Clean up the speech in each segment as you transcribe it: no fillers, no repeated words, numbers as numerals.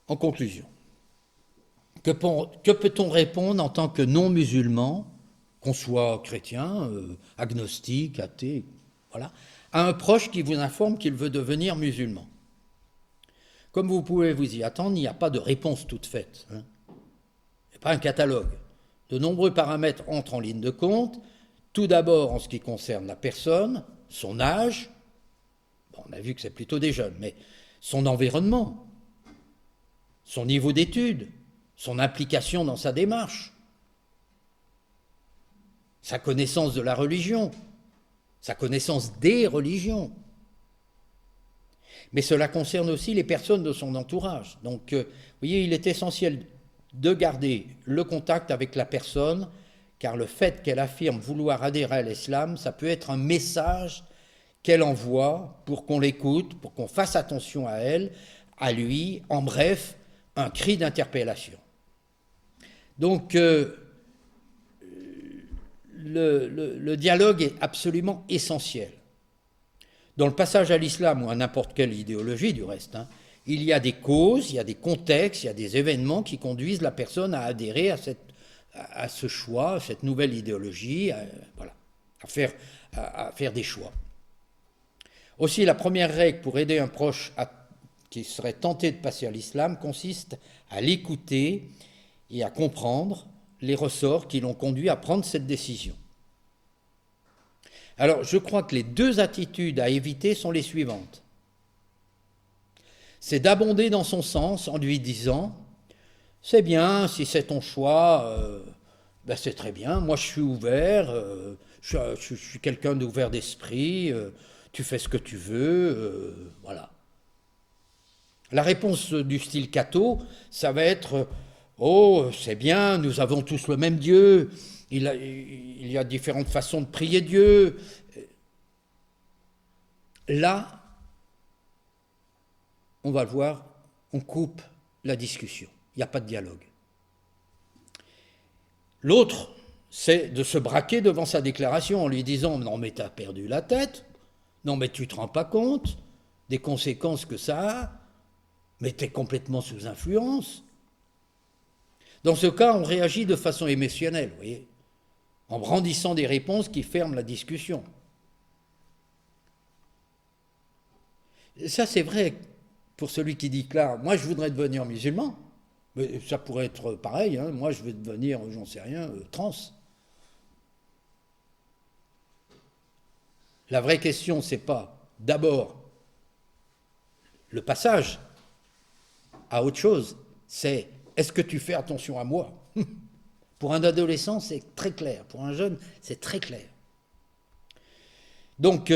En conclusion, que peut-on répondre en tant que non-musulman, qu'on soit chrétien, agnostique, athée, voilà, à un proche qui vous informe qu'il veut devenir musulman? Comme vous pouvez vous y attendre, il n'y a pas de réponse toute faite, hein. Il n'y a pas un catalogue. De nombreux paramètres entrent en ligne de compte. Tout d'abord en ce qui concerne la personne, son âge, bon, on a vu que c'est plutôt des jeunes, mais son environnement, son niveau d'études, son implication dans sa démarche, sa connaissance de la religion, sa connaissance des religions. Mais cela concerne aussi les personnes de son entourage. Donc, vous voyez, il est essentiel de garder le contact avec la personne, car le fait qu'elle affirme vouloir adhérer à l'islam, ça peut être un message qu'elle envoie pour qu'on l'écoute, pour qu'on fasse attention à elle, à lui, en bref, un cri d'interpellation. Donc, le dialogue est absolument essentiel. Dans le passage à l'islam ou à n'importe quelle idéologie du reste, hein, il y a des causes, il y a des contextes, il y a des événements qui conduisent la personne à adhérer à ce choix, à cette nouvelle idéologie, voilà, à faire des choix. Aussi, la première règle pour aider un proche qui serait tenté de passer à l'islam consiste à l'écouter et à comprendre les ressorts qui l'ont conduit à prendre cette décision. Alors, je crois que les deux attitudes à éviter sont les suivantes. C'est d'abonder dans son sens en lui disant « C'est bien, si c'est ton choix, ben c'est très bien, moi je suis ouvert, je suis quelqu'un d'ouvert d'esprit, tu fais ce que tu veux, voilà. » La réponse du style catho, ça va être « Oh, c'est bien, nous avons tous le même Dieu, il y a différentes façons de prier Dieu. » Là, on va le voir, on coupe la discussion. Il n'y a pas de dialogue. L'autre, c'est de se braquer devant sa déclaration en lui disant « Non mais t'as perdu la tête, non mais tu te rends pas compte des conséquences que ça a, mais t'es complètement sous influence. » Dans ce cas, on réagit de façon émotionnelle, vous voyez, en brandissant des réponses qui ferment la discussion. Et ça, c'est vrai pour celui qui dit là, moi je voudrais devenir musulman, mais ça pourrait être pareil, hein, moi je veux devenir, j'en sais rien, trans. La vraie question, c'est pas d'abord le passage à autre chose, c'est est-ce que tu fais attention à moi? Pour un adolescent, c'est très clair. Pour un jeune, c'est très clair. Donc,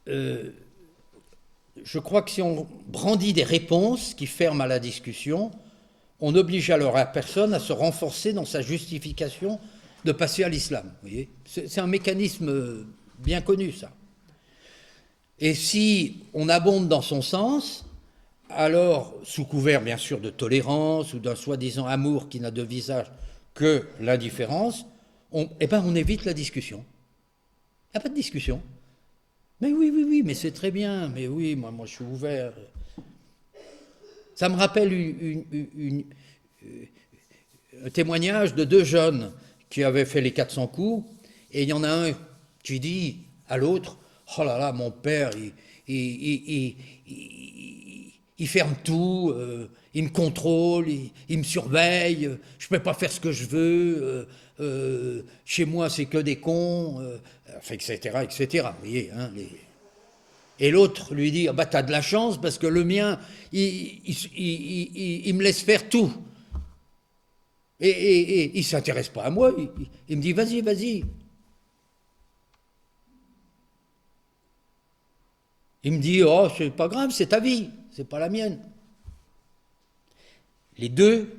je crois que si on brandit des réponses qui ferment à la discussion, on oblige alors la personne à se renforcer dans sa justification de passer à l'islam. Vous voyez, c'est un mécanisme bien connu, ça. Et si on abonde dans son sens, alors, sous couvert bien sûr de tolérance ou d'un soi-disant amour qui n'a de visage que l'indifférence, on évite la discussion. Il n'y a pas de discussion. Mais oui, mais c'est très bien, mais oui, moi je suis ouvert. Ça me rappelle un témoignage de deux jeunes qui avaient fait les 400 coups, et il y en a un qui dit à l'autre, « Oh là là, mon père, il ferme tout, il me contrôle, il me surveille, je ne peux pas faire ce que je veux, chez moi c'est que des cons, etc., etc. » Vous voyez, hein, Et l'autre lui dit, ah bah t'as de la chance parce que le mien, il me laisse faire tout. Et il ne s'intéresse pas à moi, il me dit, vas-y. Il me dit, oh, c'est pas grave, c'est ta vie, c'est pas la mienne. Les deux,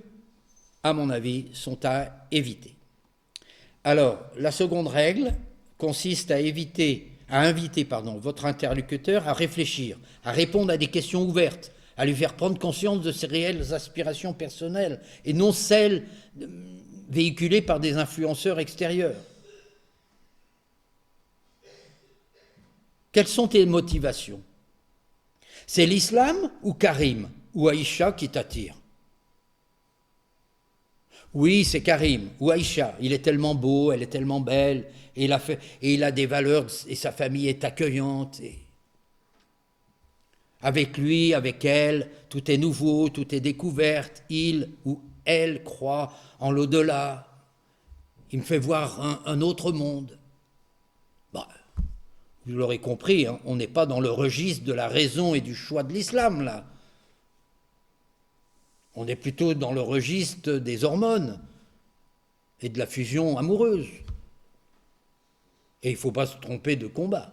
à mon avis, sont à éviter. Alors, la seconde règle consiste à inviter votre interlocuteur à réfléchir, à répondre à des questions ouvertes, à lui faire prendre conscience de ses réelles aspirations personnelles et non celles véhiculées par des influenceurs extérieurs. Quelles sont tes motivations? C'est l'islam ou Karim? ou Aïcha qui t'attire? Oui, c'est Karim ou Aïcha. Il est tellement beau, elle est tellement belle, et il a des valeurs, et sa famille est accueillante. Et avec lui, avec elle, tout est nouveau, tout est découverte. Il ou elle croit en l'au-delà. Il me fait voir un autre monde. Bon, vous l'aurez compris, hein, on n'est pas dans le registre de la raison et du choix de l'islam, là. On est plutôt dans le registre des hormones et de la fusion amoureuse. Et il ne faut pas se tromper de combat.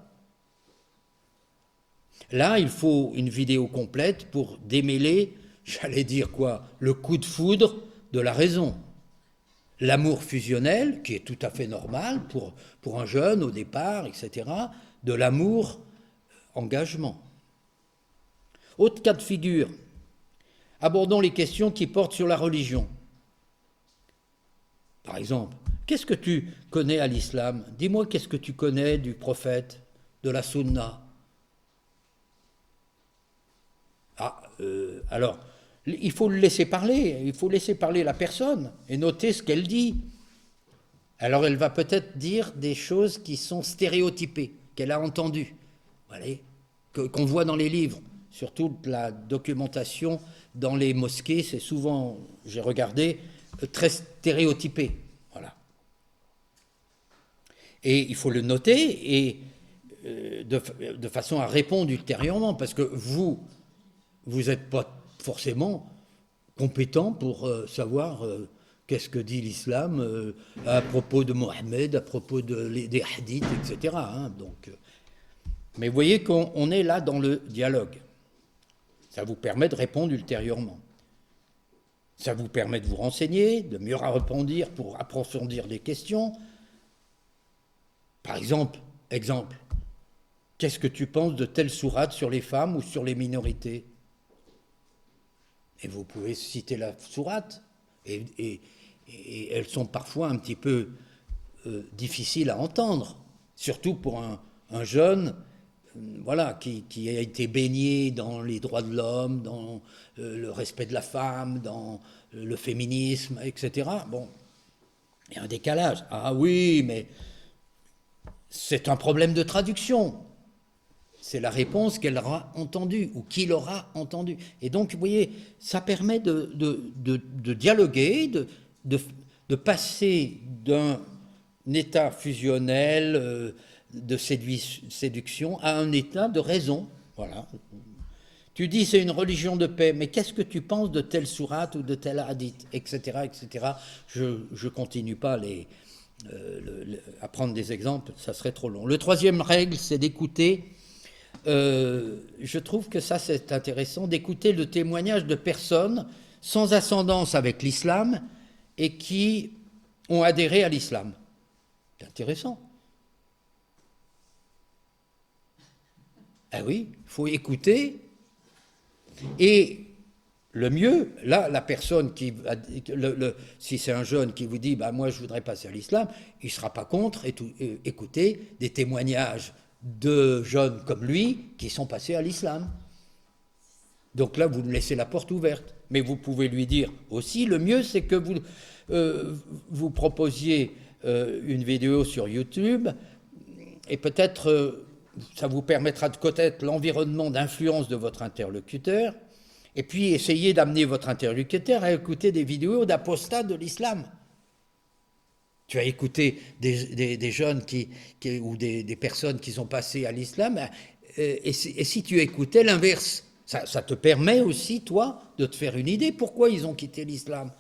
Là, il faut une vidéo complète pour démêler, j'allais dire quoi, le coup de foudre de la raison. L'amour fusionnel, qui est tout à fait normal pour un jeune au départ, etc., de l'amour engagement. Autre cas de figure, abordons les questions qui portent sur la religion. Par exemple, qu'est-ce que tu connais à l'islam? Dis-moi, qu'est-ce que tu connais du prophète, de la sunna? Alors, il faut le laisser parler, il faut laisser parler la personne et noter ce qu'elle dit. Alors, elle va peut-être dire des choses qui sont stéréotypées, qu'elle a entendues, voyez, qu'on voit dans les livres. Surtout la documentation dans les mosquées, c'est souvent, j'ai regardé, très stéréotypé. Voilà. Et il faut le noter et de façon à répondre ultérieurement, parce que vous n'êtes pas forcément compétent pour savoir qu'est-ce que dit l'islam à propos de Mohammed, à propos des hadiths, etc. Hein, donc, mais vous voyez qu'on est là dans le dialogue. Ça vous permet de répondre ultérieurement. Ça vous permet de vous renseigner, de mieux répondre pour approfondir les questions. Par exemple, qu'est-ce que tu penses de telle sourate sur les femmes ou sur les minorités? Et vous pouvez citer la sourate, et elles sont parfois un petit peu difficiles à entendre, surtout pour un jeune voilà, qui a été baigné dans les droits de l'homme, dans le respect de la femme, dans le féminisme, etc. Bon, il y a un décalage. Ah oui, mais c'est un problème de traduction. C'est la réponse qu'elle aura entendue ou qu'il aura entendue. Et donc, vous voyez, ça permet de dialoguer, de passer d'un état fusionnel de séduction à un état de raison. Voilà. Tu dis c'est une religion de paix, mais qu'est-ce que tu penses de telle sourate ou de tel hadith, etc., etc. Je continue pas à prendre des exemples, ça serait trop long. Le troisième règle, c'est d'écouter. Je trouve que ça c'est intéressant, d'écouter le témoignage de personnes sans ascendance avec l'islam et qui ont adhéré à l'islam. C'est intéressant. Ah oui, il faut écouter. Et le mieux, là, la personne si c'est un jeune qui vous dit bah, « moi je voudrais passer à l'islam », il ne sera pas contre écouter des témoignages de jeunes comme lui qui sont passés à l'islam. Donc là, vous nous laissez la porte ouverte. Mais vous pouvez lui dire aussi, le mieux c'est que vous proposiez une vidéo sur YouTube et peut-être ça vous permettra de connaître l'environnement d'influence de votre interlocuteur et puis essayer d'amener votre interlocuteur à écouter des vidéos d'apostats de l'islam. Tu as écouté des jeunes ou des personnes qui sont passées à l'islam, et si tu écoutais l'inverse, ça te permet aussi, toi, de te faire une idée pourquoi ils ont quitté l'islam.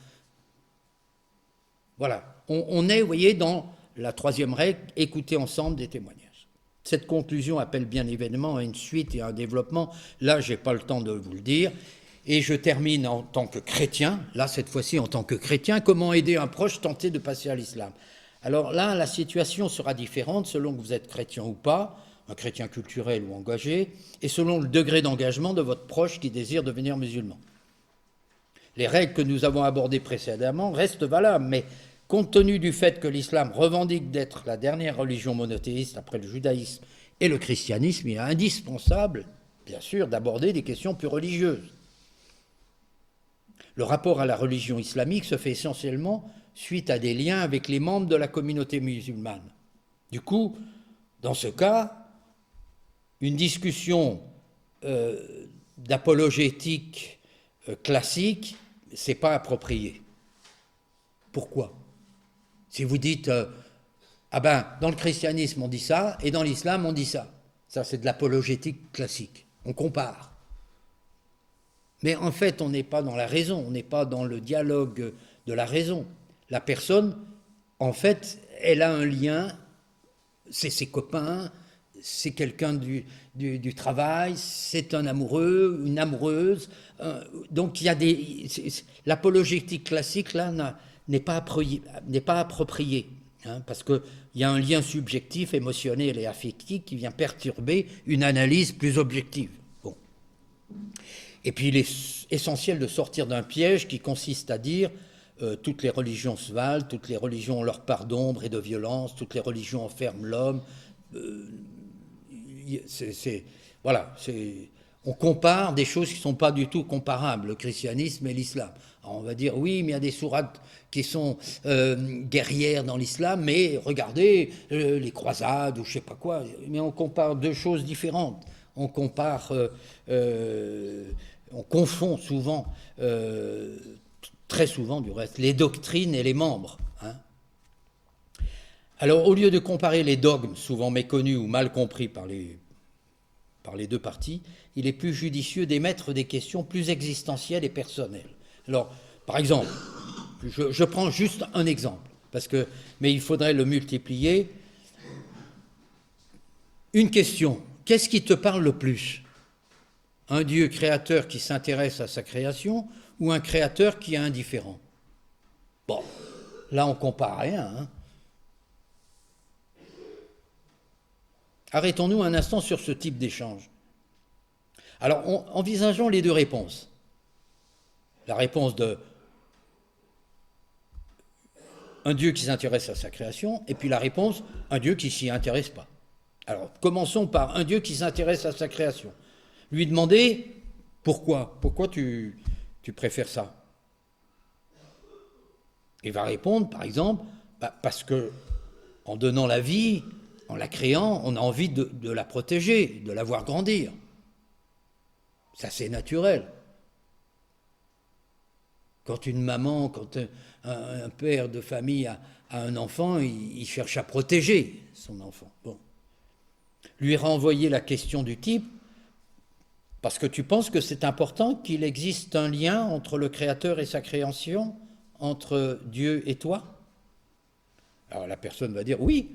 Voilà, on est, vous voyez, dans la troisième règle, écouter ensemble des témoignages. Cette conclusion appelle bien évidemment à une suite et à un développement. Là, je n'ai pas le temps de vous le dire. Et je termine en tant que chrétien, là cette fois-ci en tant que chrétien, comment aider un proche tenté de passer à l'islam. Alors là, la situation sera différente selon que vous êtes chrétien ou pas, un chrétien culturel ou engagé, et selon le degré d'engagement de votre proche qui désire devenir musulman. Les règles que nous avons abordées précédemment restent valables, mais compte tenu du fait que l'islam revendique d'être la dernière religion monothéiste après le judaïsme et le christianisme, il est indispensable, bien sûr, d'aborder des questions plus religieuses. Le rapport à la religion islamique se fait essentiellement suite à des liens avec les membres de la communauté musulmane. Du coup, dans ce cas, une discussion d'apologétique classique, c'est pas approprié. Pourquoi? Si vous dites ah ben dans le christianisme on dit ça et dans l'islam on dit ça, ça c'est de l'apologétique classique. On compare. Mais en fait, on n'est pas dans la raison, on n'est pas dans le dialogue de la raison. La personne, en fait, elle a un lien, c'est ses copains, c'est quelqu'un du travail, c'est un amoureux, une amoureuse. Donc il y a l'apologétique classique là n'est pas appropriée, hein, parce qu'il y a un lien subjectif, émotionnel et affectif qui vient perturber une analyse plus objective. Bon. Et puis il est essentiel de sortir d'un piège qui consiste à dire toutes les religions se valent, toutes les religions ont leur part d'ombre et de violence, toutes les religions enferment l'homme. On compare des choses qui ne sont pas du tout comparables, le christianisme et l'islam. Alors on va dire oui, mais il y a des sourates qui sont guerrières dans l'islam, mais regardez les croisades ou je ne sais pas quoi, mais on compare deux choses différentes. On compare, on confond souvent, très souvent du reste, les doctrines et les membres. Hein. Alors, au lieu de comparer les dogmes, souvent méconnus ou mal compris par les deux parties, il est plus judicieux d'émettre des questions plus existentielles et personnelles. Alors, par exemple, je prends juste un exemple, mais il faudrait le multiplier. Une question, qu'est-ce qui te parle le plus? Un Dieu créateur qui s'intéresse à sa création ou un créateur qui est indifférent? Bon, là on ne compare rien, hein. Arrêtons-nous un instant sur ce type d'échange. Alors, envisageons les deux réponses. La réponse de un Dieu qui s'intéresse à sa création, et puis la réponse, un Dieu qui ne s'y intéresse pas. Alors, commençons par un Dieu qui s'intéresse à sa création. Lui demander, pourquoi tu préfères ça? Il va répondre, par exemple, parce que en donnant la vie, en la créant, on a envie de la protéger, de la voir grandir. Ça, c'est naturel. Quand une maman, quand un père de famille a un enfant, il cherche à protéger son enfant. Bon. Lui renvoyer la question du type, parce que tu penses que c'est important qu'il existe un lien entre le Créateur et sa création, entre Dieu et toi? Alors la personne va dire oui.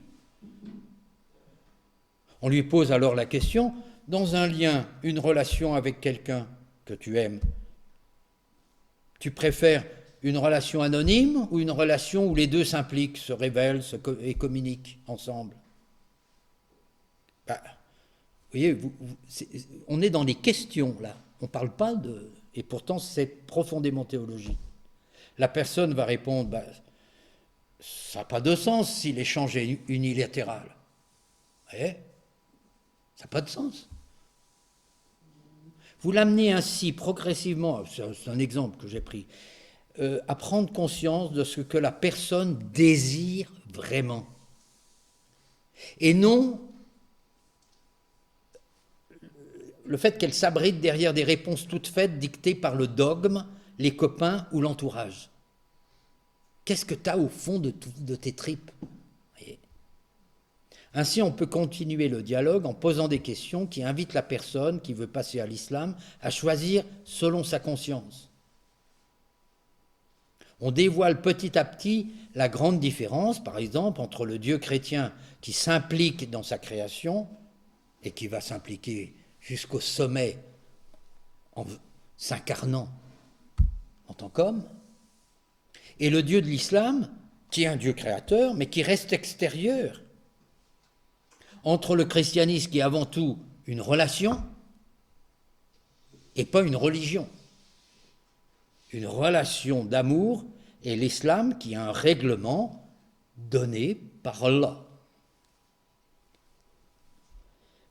On lui pose alors la question, dans un lien, une relation avec quelqu'un que tu aimes, tu préfères une relation anonyme ou une relation où les deux s'impliquent, se révèlent et communiquent ensemble? Vous voyez, on est dans les questions là, on ne parle pas de... Et pourtant c'est profondément théologique. La personne va répondre, ça n'a pas de sens si l'échange est unilatéral. Vous voyez ? Ça n'a pas de sens. Vous l'amenez ainsi progressivement, c'est un exemple que j'ai pris, à prendre conscience de ce que la personne désire vraiment. Et non le fait qu'elle s'abrite derrière des réponses toutes faites dictées par le dogme, les copains ou l'entourage. Qu'est-ce que tu as au fond de tes tripes? Ainsi, on peut continuer le dialogue en posant des questions qui invitent la personne qui veut passer à l'islam à choisir selon sa conscience. On dévoile petit à petit la grande différence, par exemple, entre le Dieu chrétien qui s'implique dans sa création et qui va s'impliquer jusqu'au sommet en s'incarnant en tant qu'homme, et le Dieu de l'islam qui est un Dieu créateur mais qui reste extérieur. Entre le christianisme qui est avant tout une relation et pas une religion. Une relation d'amour et l'islam qui est un règlement donné par Allah.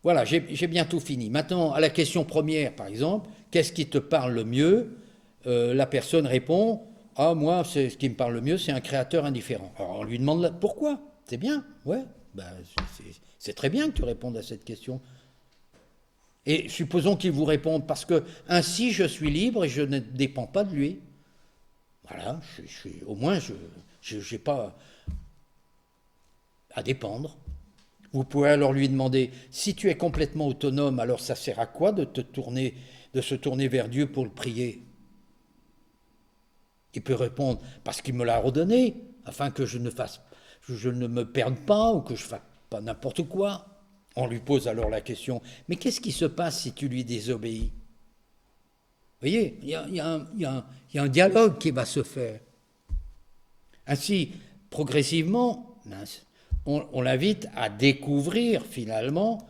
Voilà, j'ai bientôt fini. Maintenant, à la question première, par exemple, qu'est-ce qui te parle le mieux? la personne répond, ah, moi, ce qui me parle le mieux, c'est un créateur indifférent. Alors on lui demande pourquoi. C'est bien, ouais, ben, c'est très bien que tu répondes à cette question. Et supposons qu'il vous réponde, parce que ainsi je suis libre et je ne dépends pas de lui. Voilà, au moins je n'ai pas à dépendre. Vous pouvez alors lui demander, si tu es complètement autonome, alors ça sert à quoi de se tourner vers Dieu pour le prier? Il peut répondre, parce qu'il me l'a ordonné, afin que je ne me perde pas ou que je fasse pas n'importe quoi. On lui pose alors la question, mais qu'est-ce qui se passe si tu lui désobéis? Vous voyez, il y a un dialogue qui va se faire. Ainsi, progressivement, on l'invite à découvrir finalement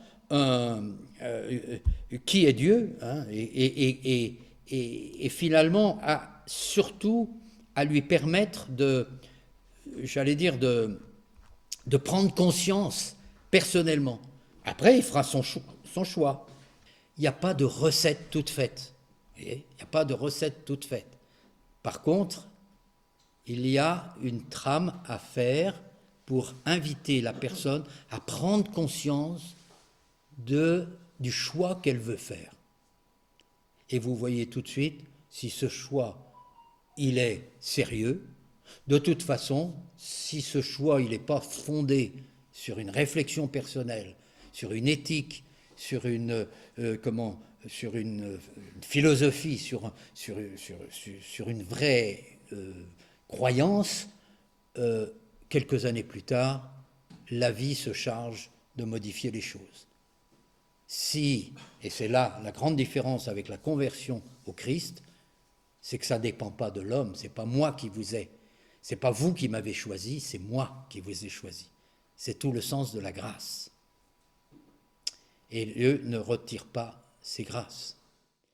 qui est Dieu, hein, et finalement surtout à lui permettre j'allais dire, de prendre conscience personnellement. Après, il fera son choix. Il n'y a pas de recette toute faite. Il n'y a pas de recette toute faite. Par contre, il y a une trame à faire pour inviter la personne à prendre conscience du choix qu'elle veut faire. Et vous voyez tout de suite si ce choix, il est sérieux. De toute façon, si ce choix, il n'est pas fondé sur une réflexion personnelle, sur une éthique, sur une philosophie, sur une vraie croyance, quelques années plus tard, la vie se charge de modifier les choses. Et c'est là la grande différence avec la conversion au Christ, c'est que ça ne dépend pas de l'homme, c'est pas moi qui vous ai, c'est pas vous qui m'avez choisi, c'est moi qui vous ai choisi. C'est tout le sens de la grâce. Et Dieu ne retire pas ses grâces.